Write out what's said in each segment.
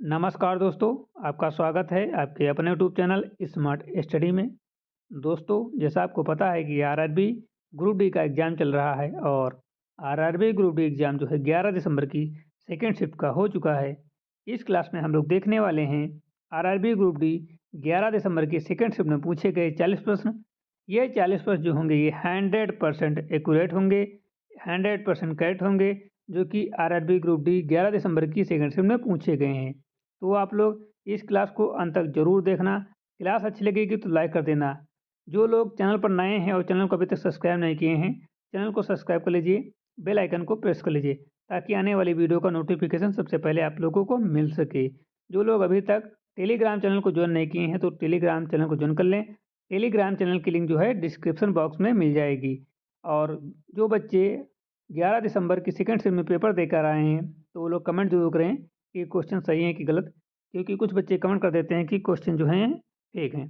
नमस्कार दोस्तों, आपका स्वागत है आपके अपने यूट्यूब चैनल स्मार्ट स्टडी में। दोस्तों, जैसा आपको पता है कि आरआरबी ग्रुप डी का एग्ज़ाम चल रहा है और आरआरबी ग्रुप डी एग्ज़ाम जो है 11 दिसंबर की सेकेंड शिफ्ट का हो चुका है। इस क्लास में हम लोग देखने वाले हैं आरआरबी ग्रुप डी 11 दिसंबर की सेकेंड शिफ्ट में पूछे गए 40 प्रश्न। ये 40 प्रश्न जो होंगे ये 100% एक्यूरेट होंगे, 100% करेक्ट होंगे, जो कि आरआरबी ग्रुप डी 11 दिसंबर की सेकेंड शिफ्ट में पूछे गए हैं। तो आप लोग इस क्लास को अंत तक ज़रूर देखना। क्लास अच्छी लगेगी तो लाइक कर देना। जो लोग चैनल पर नए हैं और चैनल को अभी तक सब्सक्राइब नहीं किए हैं, चैनल को सब्सक्राइब कर लीजिए, बेल आइकन को प्रेस कर लीजिए ताकि आने वाली वीडियो का नोटिफिकेशन सबसे पहले आप लोगों को मिल सके। जो लोग अभी तक टेलीग्राम चैनल को ज्वाइन नहीं किए हैं तो टेलीग्राम चैनल को ज्वाइन कर लें। टेलीग्राम चैनल की लिंक जो है डिस्क्रिप्शन बॉक्स में मिल जाएगी। और जो बच्चे 11 दिसंबर की सेकेंड शिफ्ट में पेपर देकर आए हैं तो वो लोग कमेंट जरूर करें कि क्वेश्चन सही है कि गलत, क्योंकि कुछ बच्चे कमेंट कर देते हैं कि क्वेश्चन जो हैं फेक हैं।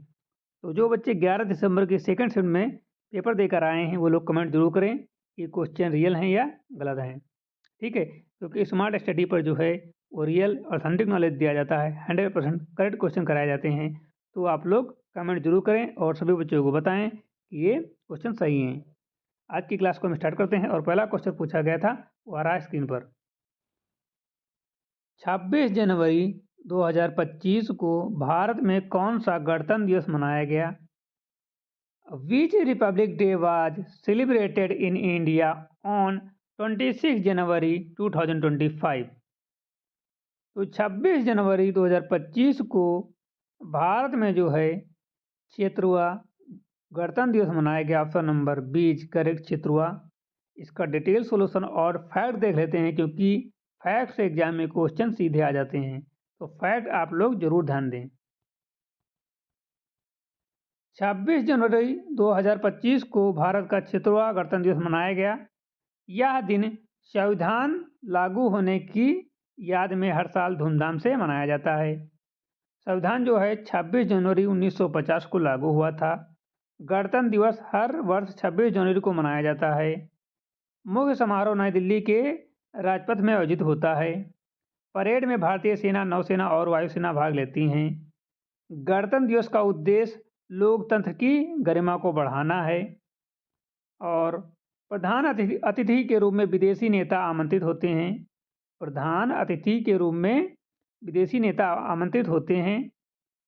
तो जो बच्चे 11 दिसंबर की सेकंड शिफ्ट में पेपर देकर आए हैं वो लोग कमेंट जरूर करें कि क्वेश्चन रियल हैं या गलत हैं। ठीक है, क्योंकि स्मार्ट स्टडी पर जो है वो रियल ऑथेंटिक नॉलेज दिया जाता है, 100% करेक्ट क्वेश्चन कराए जाते हैं। तो आप लोग कमेंट जरूर करें और सभी बच्चों को बताएं कि ये क्वेश्चन सही हैं। आज की क्लास को हम स्टार्ट करते हैं और पहला क्वेश्चन पूछा गया था वो आ रहा है स्क्रीन पर। 26 जनवरी 2025 को भारत में कौन सा गणतंत्र दिवस मनाया गया? Which Republic Day was celebrated in India on 26 जनवरी 2025? तो 26 जनवरी 2025 को भारत में जो है क्षेत्रवा गणतंत्र दिवस मनाया गया। Option number B is correct, क्षेत्रवा। इसका डिटेल सॉल्यूशन और फैक्ट देख लेते हैं, क्योंकि फैक्ट से एग्जाम में क्वेश्चन सीधे आ जाते हैं। तो फैक्ट आप लोग जरूर ध्यान दें। 26 जनवरी 2025 को भारत का क्षेत्रवा गणतंत्र दिवस मनाया गया। यह दिन संविधान लागू होने की याद में हर साल धूमधाम से मनाया जाता है। संविधान जो है 26 जनवरी 1950 को लागू हुआ था। गणतंत्र दिवस हर वर्ष 26 जनवरी को मनाया जाता है। मुख्य समारोह नई दिल्ली के राजपथ में आयोजित होता है। परेड में भारतीय सेना, नौसेना और वायुसेना भाग लेती हैं। गणतंत्र दिवस का उद्देश्य लोकतंत्र की गरिमा को बढ़ाना है। और प्रधान अतिथि के रूप में विदेशी नेता आमंत्रित होते हैं। प्रधान अतिथि के रूप में विदेशी नेता आमंत्रित होते हैं।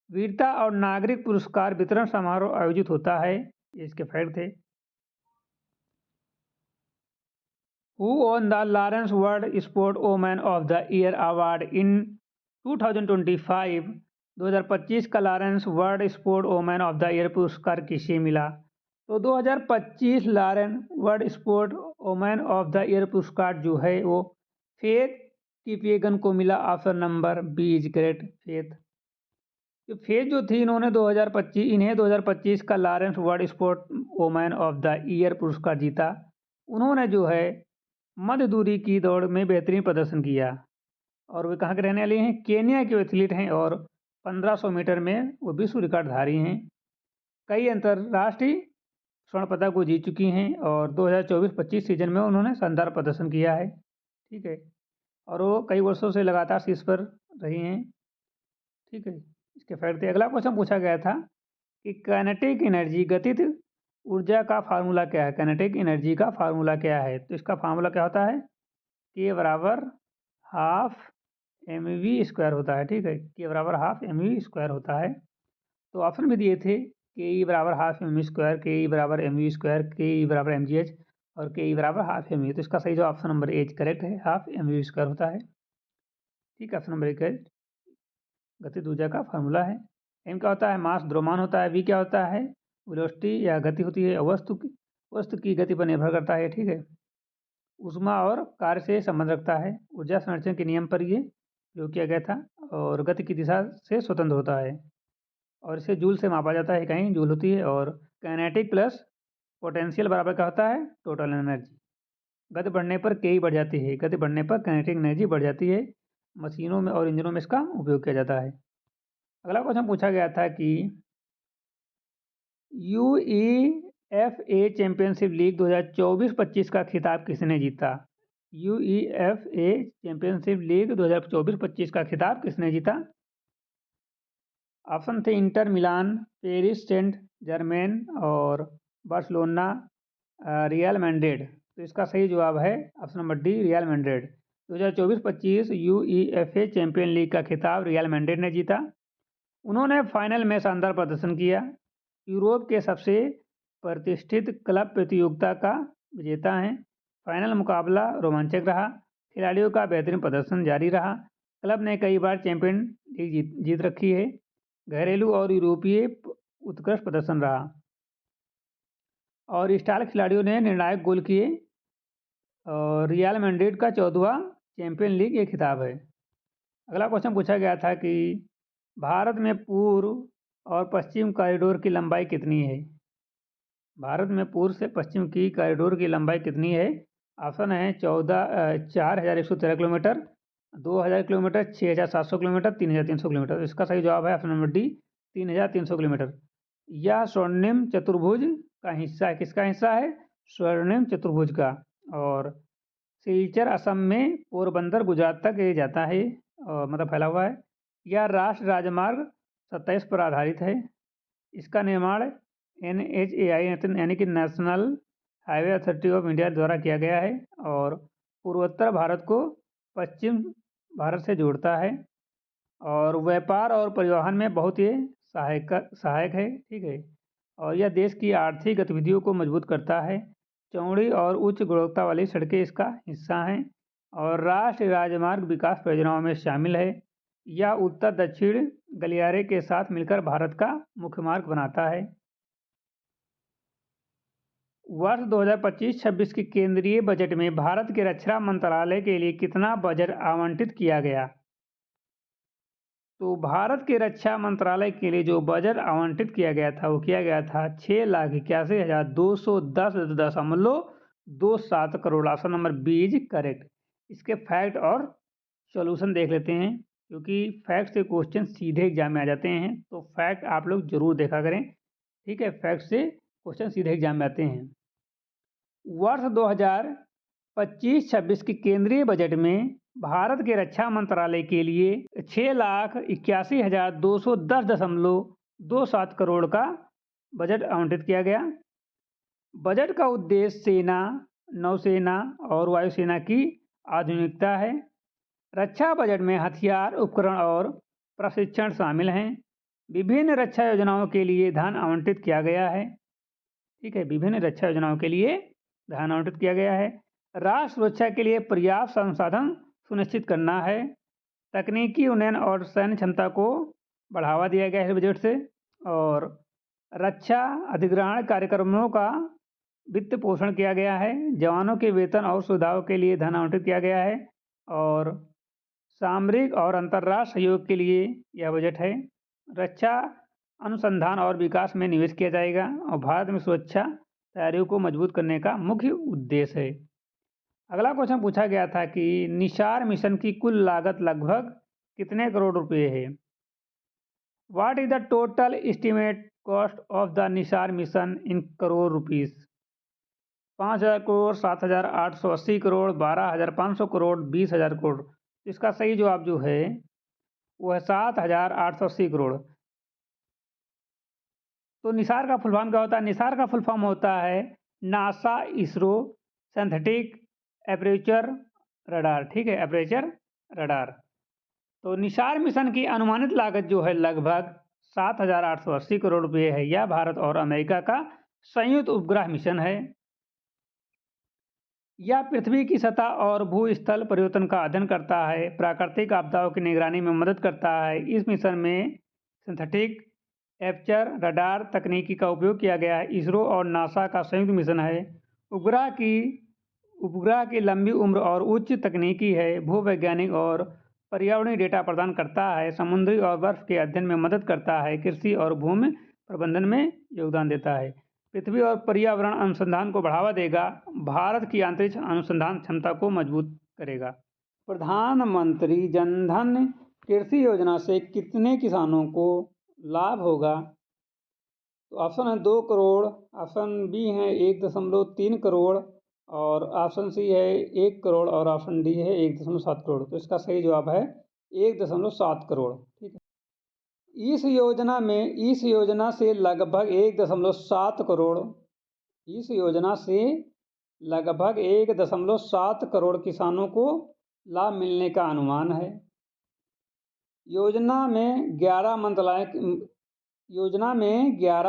वीरता और नागरिक पुरस्कार वितरण समारोह आयोजित होता है। इसके फैक्ट थे। Who won the Lawrence World Sport Woman of the Year Award in 2025? 2025 का Lawrence world sport women of the year पुरस्कार किसे मिला? तो 2025 Lawrence world sport women of the year पुरस्कार जो है वो फेथ किपिएगन को मिला। Option number B is correct, Faith. तो फेथ जो थी इन्हें 2025 का Lawrence world sport women of the year पुरस्कार जीता। उन्होंने जो है मध्य दूरी की दौड़ में बेहतरीन प्रदर्शन किया और वे कहाँ के रहने वाले हैं? केन्या के एथलीट हैं और 1500 मीटर में वो विश्व रिकॉर्डधारी हैं। कई अंतर्राष्ट्रीय स्वर्ण पदक को जीत चुकी हैं और 2024-25 सीजन में उन्होंने शानदार प्रदर्शन किया है। ठीक है, और वो कई वर्षों से लगातार शीर्ष पर रही हैं। ठीक है, इसके फैक्ट थे। अगला क्वेश्चन पूछा गया था कि काइनेटिक एनर्जी, गतिज ऊर्जा का फार्मूला क्या है? काइनेटिक एनर्जी का फार्मूला क्या है? तो इसका फार्मूला क्या होता है? के बराबर हाफ mv² होता है। ठीक है, के बराबर हाफ mv² होता है। तो ऑप्शन भी दिए थे के ई बराबर हाफ mv², के ई बराबर mv², के ई बराबर mgh और के ई बराबर हाफ mv। तो इसका सही जो ऑप्शन नंबर एज करेक्ट है, हाफ mv² होता है। ठीक है, ऑप्शन नंबर 1 गतिज ऊर्जा का फार्मूला है। एम क्या होता है? मास, द्रव्यमान होता है। वी क्या होता है? वेलोसिटी या गति होती है। वस्तु की गति पर निर्भर करता है। ठीक है, ऊष्मा और कार्य से संबंध रखता है। ऊर्जा संरक्षण के नियम पर ये प्रयोग किया गया था और गति की दिशा से स्वतंत्र होता है और इसे जूल से मापा जाता है, कहीं जूल होती है। और काइनेटिक प्लस पोटेंशियल बराबर क्या होता है? Total energy. गति बढ़ने पर के ई बढ़ जाती है, गति बढ़ने पर काइनेटिक एनर्जी बढ़ जाती है। मशीनों में और इंजनों में इसका उपयोग किया जाता है। अगला क्वेश्चन पूछा गया था कि UEFA चैंपियनशिप लीग 2024-25 का खिताब किसने जीता? UEFA चैंपियनशिप लीग 2024-25 का खिताब किसने जीता? ऑप्शन थे Inter Milan, Paris Saint Germain और बार्सिलोना, रियल मैड्रिड। तो इसका सही जवाब है option number D, Real Madrid. 2024-25 UEFA champion league का खिताब रियल मैड्रिड ने जीता। उन्होंने फाइनल में शानदार प्रदर्शन किया। यूरोप के सबसे प्रतिष्ठित क्लब प्रतियोगिता का विजेता हैं। फाइनल मुकाबला रोमांचक रहा। खिलाड़ियों का बेहतरीन प्रदर्शन जारी रहा। क्लब ने कई बार चैंपियन लीग जीत रखी है। घरेलू और यूरोपीय उत्कृष्ट प्रदर्शन रहा और स्टार खिलाड़ियों ने निर्णायक गोल किए। और रियल मैड्रिड का 14वां चैंपियन लीग ये खिताब है। अगला क्वेश्चन पूछा गया था कि भारत में पूर्व और पश्चिम कॉरिडोर की लंबाई कितनी है? भारत में पूर्व से पश्चिम की कॉरिडोर की लंबाई कितनी है? ऑप्शन है 4113 किलोमीटर, 2000 किलोमीटर, 6700 किलोमीटर, 3300 किलोमीटर। इसका सही जवाब है ऑप्शन नंबर डी, 3300 किलोमीटर। यह स्वर्णिम चतुर्भुज का हिस्सा है। किसका हिस्सा है? स्वर्णिम चतुर्भुज का। और सिलचर असम में, पोरबंदर गुजरात तक ये जाता है, मतलब फैला हुआ है। यह राष्ट्रीय राजमार्ग 27 पर आधारित है। इसका निर्माण NHAI यानी कि national highway authority of India द्वारा किया गया है और पूर्वोत्तर भारत को पश्चिम भारत से जोड़ता है और व्यापार और परिवहन में बहुत ही सहायक है। ठीक है। और यह देश की आर्थिक गतिविधियों को मजबूत करता है। चौड़ी और उच्च गुणवत्ता वाली सड़कें इसका हिस्सा हैं और राष्ट्रीय राजमार्ग विकास परियोजनाओं में शामिल है। यह उत्तर दक्षिण गलियारे के साथ मिलकर भारत का मुख्य मार्ग बनाता है। वर्ष 2025-26 के केंद्रीय बजट में भारत के रक्षा मंत्रालय के लिए कितना बजट आवंटित किया गया? तो भारत के रक्षा मंत्रालय के लिए जो बजट आवंटित किया गया था वो किया गया था 6,81,210.27 crore. Option number B is correct. इसके फैक्ट और सॉल्यूशन देख लेते हैं, क्योंकि फैक्ट से क्वेश्चन सीधे एग्जाम में आ जाते हैं, तो फैक्ट आप लोग जरूर देखा करें। ठीक है, फैक्ट से क्वेश्चन सीधे एग्जाम में आते हैं। वर्ष 2025-26 के केंद्रीय बजट में भारत के रक्षा मंत्रालय के लिए 6,81,210.27 करोड़ का बजट आवंटित किया गया। बजट का उद्देश्य सेना, नौसेना और वायुसेना की आधुनिकता है। रक्षा बजट में हथियार, उपकरण और प्रशिक्षण शामिल हैं। विभिन्न रक्षा योजनाओं के लिए धन आवंटित किया गया है। ठीक है, विभिन्न रक्षा योजनाओं के लिए धन आवंटित किया गया है। राष्ट्र सुरक्षा के लिए पर्याप्त संसाधन सुनिश्चित करना है। तकनीकी उन्नयन और सैन्य क्षमता को बढ़ावा दिया गया है बजट से। और रक्षा अधिग्रहण कार्यक्रमों का वित्त पोषण किया गया है। जवानों के वेतन और सुविधाओं के लिए धन आवंटित किया गया है और सामरिक और अंतर्राष्ट्रीय सहयोग के लिए यह बजट है। रक्षा अनुसंधान और विकास में निवेश किया जाएगा और भारत में सुरक्षा तैयारियों को मजबूत करने का मुख्य उद्देश्य है। अगला क्वेश्चन पूछा गया था कि निसार मिशन की कुल लागत लगभग कितने करोड़ रुपए है? What is the total estimate cost of the Nisar mission in crore rupees? 5,000 crore, 7,880 crore, 12,500 crore, 20,000 crore. इसका सही जवाब जो है वो है 7,880 करोड़। तो निसार का फुल फॉर्म क्या होता है? निसार का फुल फॉर्म होता है NASA ISRO synthetic aperture radar. ठीक है, एपर्चर रडार। तो निसार मिशन की अनुमानित लागत जो है लगभग 7,880 करोड़ रुपये है। यह भारत और अमेरिका का संयुक्त उपग्रह मिशन है। यह पृथ्वी की सतह और भूस्थल परिवर्तन का अध्ययन करता है, प्राकृतिक आपदाओं की निगरानी में मदद करता है। इस मिशन में सिंथेटिक एपर्चर रडार तकनीकी का उपयोग किया गया है। इसरो और नासा का संयुक्त मिशन है। उपग्रह की लंबी उम्र और उच्च तकनीकी है। भूवैज्ञानिक और पर्यावरणीय डेटा प्रदान करता है। समुद्री और बर्फ के अध्ययन में मदद करता है। कृषि और भूमि प्रबंधन में योगदान देता है। पृथ्वी और पर्यावरण अनुसंधान को बढ़ावा देगा। भारत की अंतरिक्ष अनुसंधान क्षमता को मजबूत करेगा। प्रधानमंत्री जनधन कृषि योजना से कितने किसानों को लाभ होगा? तो ऑप्शन है 2 करोड़, ऑप्शन बी है 1.3 करोड़, और ऑप्शन सी है 1 करोड़ और ऑप्शन डी है 1.7 करोड़। तो इसका सही जवाब है 1.7 करोड़। ठीक है। इस योजना से लगभग 1.7 करोड़ इस योजना से लगभग 1.7 करोड़ किसानों को लाभ मिलने का अनुमान है। योजना में 11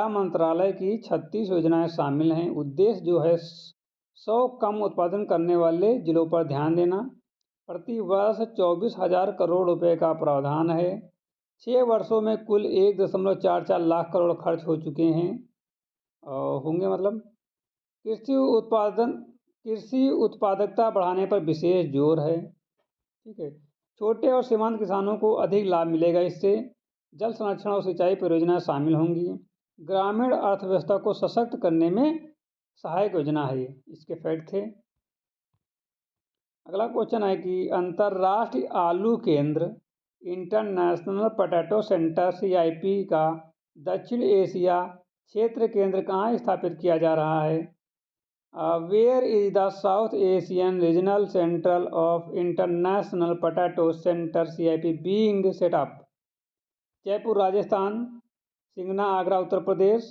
मंत्रालय की 36 योजनाएं शामिल हैं। उद्देश्य जो है 100 कम उत्पादन करने वाले जिलों पर ध्यान देना। प्रति वर्ष 24,000 करोड़ रुपए का प्रावधान है। 6 वर्षों में कुल 1.44 लाख करोड़ खर्च हो चुके हैं होंगे मतलब। कृषि उत्पादकता बढ़ाने पर विशेष जोर है। ठीक है। छोटे और सीमांत किसानों को अधिक लाभ मिलेगा इससे। जल संरक्षण और सिंचाई परियोजनाएं शामिल होंगी। ग्रामीण अर्थव्यवस्था को सशक्त करने में सहायक योजना है ये। इसके फैक्ट थे। अगला क्वेश्चन है कि अंतर्राष्ट्रीय आलू केंद्र इंटरनेशनल पोटैटो सेंटर CIP का दक्षिण एशिया क्षेत्र केंद्र कहाँ स्थापित किया जा रहा है? Where is the South Asian regional centre of international potato centre CIP being set up? Jaipur Rajasthan, Singna Agra Uttar Pradesh,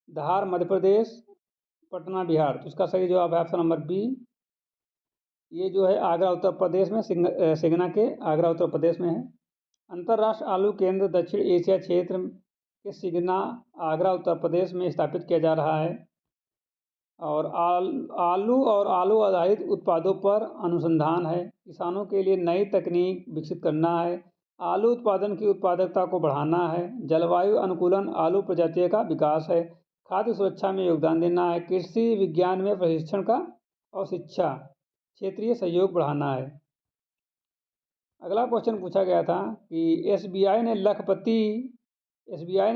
Dhar Madhya Pradesh, Patna Bihar. तो इसका सही जवाब है ऑप्शन नंबर बी। ये जो है आगरा उत्तर प्रदेश में सिंगना के आगरा उत्तर प्रदेश में है। अंतर्राष्ट्रीय आलू केंद्र दक्षिण एशिया क्षेत्र के सिंगना आगरा उत्तर प्रदेश में स्थापित किया जा रहा है और आलू और आलू आधारित उत्पादों पर अनुसंधान है। किसानों के लिए नई तकनीक विकसित करना है। आलू उत्पादन की उत्पादकता को बढ़ाना है। जलवायु अनुकूलन आलू प्रजातियों का विकास है। खाद्य सुरक्षा में योगदान देना है। कृषि विज्ञान में प्रशिक्षण का और शिक्षा क्षेत्रीय सहयोग बढ़ाना है। अगला क्वेश्चन पूछा गया था कि SBI ने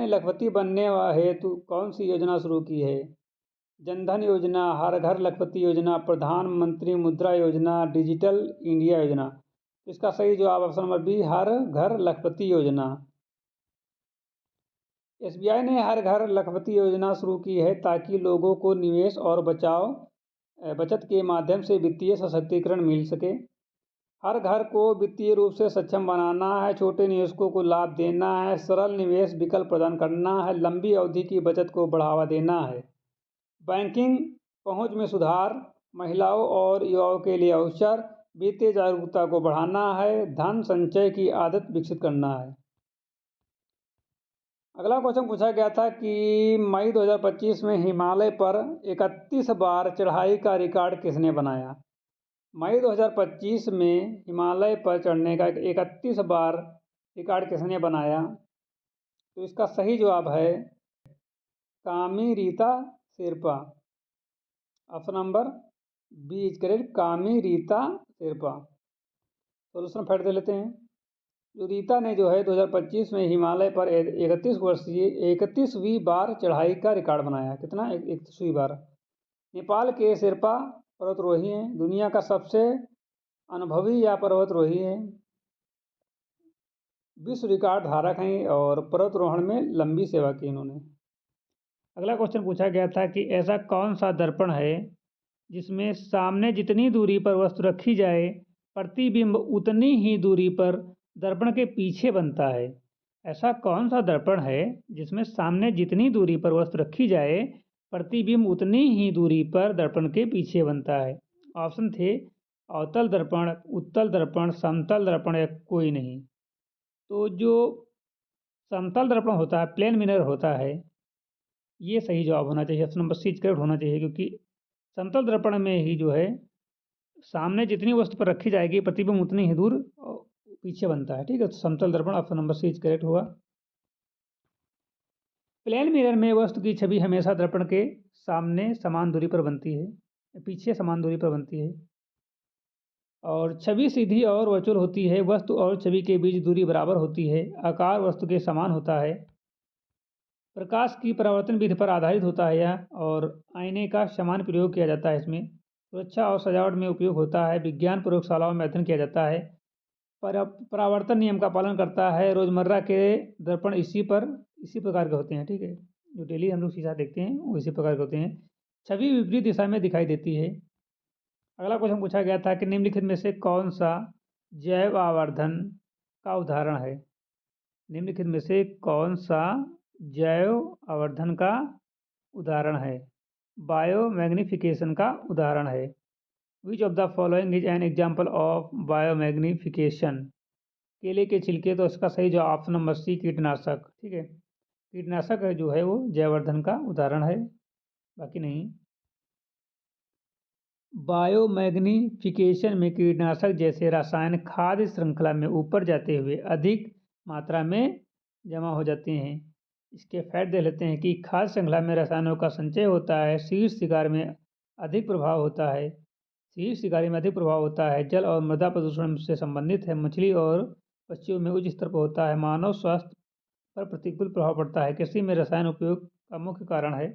लखपति बनने हेतु कौन सी योजना शुरू की है? जनधन योजना, हर घर लखपति योजना, प्रधानमंत्री मुद्रा योजना, डिजिटल इंडिया योजना। इसका सही जवाब ऑप्शन नंबर बी, हर घर लखपति योजना। SBI ने हर घर लखपति योजना शुरू की है ताकि लोगों को निवेश और बचत के माध्यम से वित्तीय सशक्तिकरण मिल सके। हर घर को वित्तीय रूप से सक्षम बनाना है। छोटे निवेशकों को लाभ देना है। सरल निवेश विकल्प प्रदान करना है। लंबी अवधि की बचत को बढ़ावा देना है। बैंकिंग पहुंच में सुधार, महिलाओं और युवाओं के लिए अवसर, वित्तीय जागरूकता को बढ़ाना है। धन संचय की आदत विकसित करना है। अगला क्वेश्चन पूछा गया था कि मई 2025 में हिमालय पर 31 बार चढ़ाई का रिकॉर्ड किसने बनाया? मई 2025 में हिमालय पर चढ़ने का 31 बार रिकॉर्ड किसने बनाया? तो इसका सही जवाब है Kami Rita Sherpa. Option number B is correct, Kami Rita Sherpa. Solution fact दे लेते हैं। जो रीता ने जो है 2025 में हिमालय पर 31वीं बार चढ़ाई का रिकॉर्ड बनाया। कितना? 31वीं बार। नेपाल के शेरपा पर्वतरोही हैं। दुनिया का सबसे अनुभवी या पर्वतरोही हैं। विश्व रिकॉर्ड धारक हैं और पर्वतारोहण में लंबी सेवा की इन्होंने। अगला क्वेश्चन पूछा गया था कि ऐसा कौन सा दर्पण है जिसमें सामने जितनी दूरी पर वस्तु रखी जाए प्रतिबिंब उतनी ही दूरी पर दर्पण के पीछे बनता है? ऐसा कौन सा दर्पण है जिसमें सामने जितनी दूरी पर वस्तु रखी जाए प्रतिबिंब उतनी ही दूरी पर दर्पण के पीछे बनता है? ऑप्शन थे अवतल दर्पण, उत्तल दर्पण, समतल दर्पण या कोई नहीं। तो जो समतल दर्पण होता है, प्लेन मिरर होता है, ये सही जवाब होना चाहिए। ऑप्शन नंबर सी करेक्ट होना चाहिए क्योंकि समतल दर्पण में ही जो है सामने जितनी वस्तु पर रखी जाएगी प्रतिबिंब उतनी ही दूर पीछे बनता है। ठीक है। तो समतल दर्पण ऑप्शन नंबर सी करेक्ट हुआ। प्लेन मिरर में वस्तु की छवि हमेशा दर्पण के सामने समान दूरी पर बनती है, पीछे समान दूरी पर बनती है और छवि सीधी और वर्चुअल होती है। वस्तु और छवि के बीच दूरी बराबर होती है। आकार वस्तु के समान होता है। प्रकाश की परावर्तन विधि पर आधारित होता है यह और आईने का समान प्रयोग किया जाता है। इसमें सुरक्षा और सजावट में उपयोग होता है। विज्ञान प्रयोगशालाओं में अध्ययन किया जाता है। परावर्तन नियम का पालन करता है। रोजमर्रा के दर्पण इसी प्रकार के होते हैं। ठीक है। जो डेली हम लोग शीशा देखते हैं वो इसी प्रकार के होते हैं। छवि विपरीत दिशा में दिखाई देती है। अगला क्वेश्चन पूछा गया था कि निम्नलिखित में से कौन सा जैव आवर्धन का उदाहरण है। निम्नलिखित में से कौन सा जैव आवर्धन का उदाहरण है। बायोमैग्निफिकेशन का उदाहरण है। Which of the following is an example of biomagnification. केले के छिलके, तो इसका सही जो ऑप्शन नंबर सी कीटनाशक। ठीक है, कीटनाशक जो है वो जैवर्धन का उदाहरण है, बाकी नहीं। बायोमैग्निफिकेशन में कीटनाशक जैसे रसायन खाद्य श्रृंखला में ऊपर जाते हुए अधिक मात्रा में जमा हो जाते हैं। इसके फैक्ट देख लेते हैं कि खाद्य श्रृंखला में रसायनों का संचय होता है। शीर्ष शिकार में अधिक प्रभाव होता है। शीर्ष शिकारी में अधिक प्रभाव होता है। जल और मृदा प्रदूषण से संबंधित है। मछली और पक्षियों में उच्च स्तर पर होता है। मानव स्वास्थ्य पर प्रतिकूल प्रभाव पड़ता है। कृषि में रसायन उपयोग का मुख्य कारण है।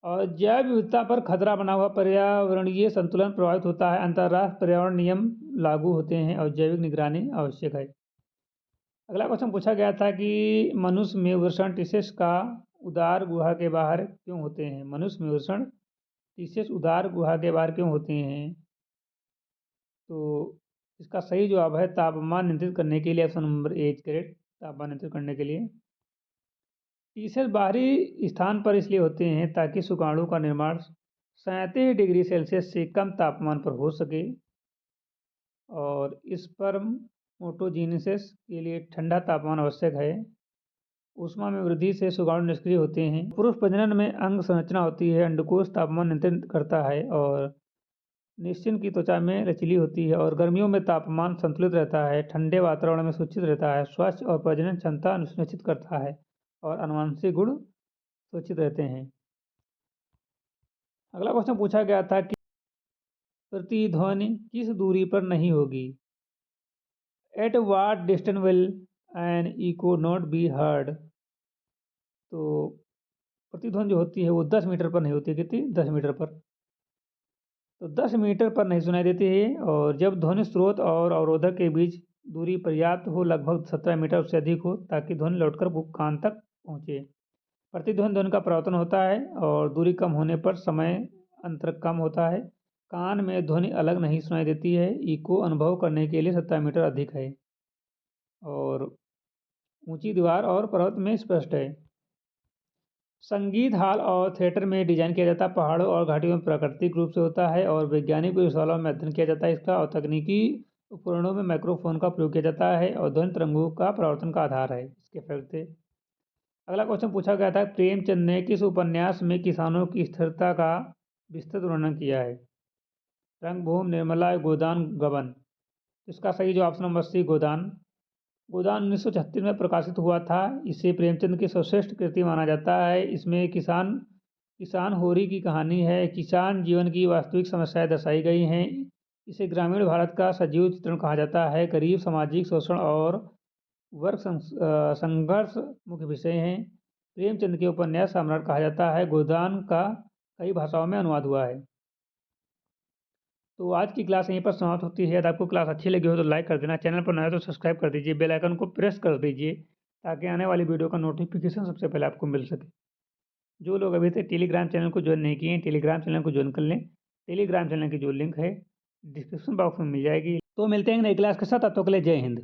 और जैव विविधता पर खतरा बना हुआ पर्यावरणीय संतुलन प्रभावित होता है। अंतर्राष्ट्रीय पर्यावरण नियम लागू होते हैं और जैविक निगरानी आवश्यक है। अगला क्वेश्चन पूछा गया था कि मनुष्य में वृषण टिशेस का उदार गुहा के बाहर क्यों होते हैं। मनुष्य में वृषण टिशेस उदार गुहा के बाहर क्यों होते हैं। तो इसका सही जवाब है तापमान नियंत्रित करने के लिए। ऑप्शन नंबर ए करेक्ट, तापमान नियंत्रित करने के लिए। टिशेस बाहरी स्थान पर इसलिए होते हैं ताकि शुक्राणु का निर्माण 37 डिग्री सेल्सियस से कम तापमान पर हो सके। और स्पर्मोटोजेनेसिस के लिए ठंडा तापमान आवश्यक है। ऊष्मा में वृद्धि से शुक्राणु निष्क्रिय होते हैं। पुरुष प्रजनन में अंग संरचना होती है। अंडकोश तापमान नियंत्रित करता है और निश्चित की त्वचा में लचीली होती है। और गर्मियों में तापमान संतुलित रहता है। ठंडे वातावरण में सुरक्षित रहता है। स्वास्थ्य और प्रजनन क्षमता सुनिश्चित करता है और आनुवंशिक गुण सुरक्षित रहते हैं। अगला क्वेश्चन पूछा गया था कि प्रतिध्वनि किस दूरी पर नहीं होगी। At what distance will an echo not be heard. तो प्रतिध्वनि जो होती है वो 10 मीटर पर नहीं होती। कितनी? 10 मीटर पर। तो 10 मीटर पर नहीं सुनाई देती है। और जब ध्वनि स्रोत और अवरोधक के बीच दूरी पर्याप्त हो, लगभग 17 मीटर से अधिक हो, ताकि ध्वनि लौटकर कान तक पहुँचे। प्रतिध्वनि ध्वनि का परावर्तन होता है और दूरी कम होने पर समय अंतर कम होता है। कान में ध्वनि अलग नहीं सुनाई देती है। इको अनुभव करने के लिए 17 मीटर अधिक है और ऊंची दीवार और पर्वत में स्पष्ट है। संगीत हॉल और थिएटर में डिजाइन किया जाता है। पहाड़ों और घाटियों में प्राकृतिक रूप से होता है और वैज्ञानिक प्रयोगशालाओं में अध्ययन किया जाता है इसका। और तकनीकी उपकरणों में माइक्रोफोन का प्रयोग किया जाता है और ध्वनि तरंगों का परावर्तन का आधार है इसके फैक्ट थे। अगला क्वेश्चन पूछा गया था प्रेमचंद ने किस उपन्यास में किसानों की स्थिरता का विस्तृत वर्णन किया है। रंगभूमि, निर्मला, गोदान, गबन। इसका सही जो ऑप्शन नंबर सी गोदान। गोदान 1936 में प्रकाशित हुआ था। इसे प्रेमचंद की सर्वश्रेष्ठ कृति माना जाता है। इसमें किसान होरी की कहानी है। किसान जीवन की वास्तविक समस्याएं दर्शाई गई हैं। इसे ग्रामीण भारत का सजीव चित्रण कहा जाता है। गरीब, सामाजिक शोषण और वर्ग संघर्ष मुख्य विषय हैं। प्रेमचंद के उपन्यास सम्राट कहा जाता है। गोदान का कई भाषाओं में अनुवाद हुआ है। तो आज की क्लास यहीं पर समाप्त होती है। यदि आपको क्लास अच्छी लगी हो तो लाइक कर देना। चैनल पर नया हो तो सब्सक्राइब कर दीजिए। बेल आइकन को प्रेस कर दीजिए ताकि आने वाली वीडियो का नोटिफिकेशन सबसे पहले आपको मिल सके। जो लोग अभी तक टेलीग्राम चैनल को ज्वाइन नहीं किए हैं, टेलीग्राम चैनल को ज्वाइन कर लें। टेलीग्राम चैनल की जो लिंक है डिस्क्रिप्शन बॉक्स में मिल जाएगी। तो मिलते हैं नई क्लास के साथ। तब तक के लिए जय हिंद।